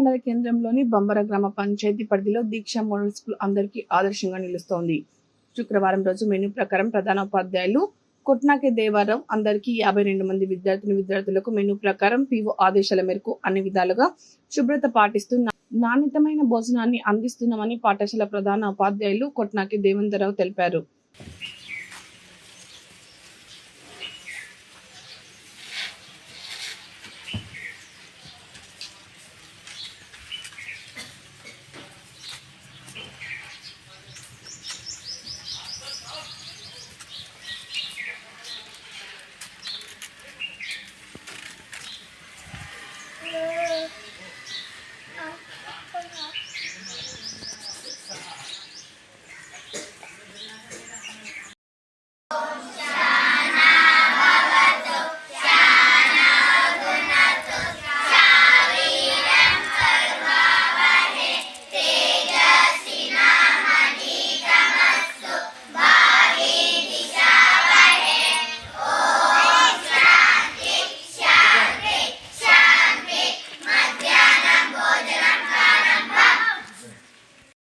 మండల కేంద్రంలోని బంబర గ్రామ పంచాయతీ పరిధిలో దీక్ష మోడల్ స్కూల్ అందరికీ ఆదర్శంగా నిలుస్తోంది. శుక్రవారం రోజు మెనూ ప్రకారం ప్రధాన ఉపాధ్యాయులు కొట్నాకే దేవారావు అందరికీ 52 మంది విద్యార్థులకు మెనూ ప్రకారం పీఓ ఆదేశాల మేరకు అన్ని విధాలుగా శుభ్రత పాటిస్తూ నాణ్యతమైన భోజనాన్ని అందిస్తున్నామని పాఠశాల ప్రధాన ఉపాధ్యాయులు కొట్నాకే దేవేంద్రరావు తెలిపారు.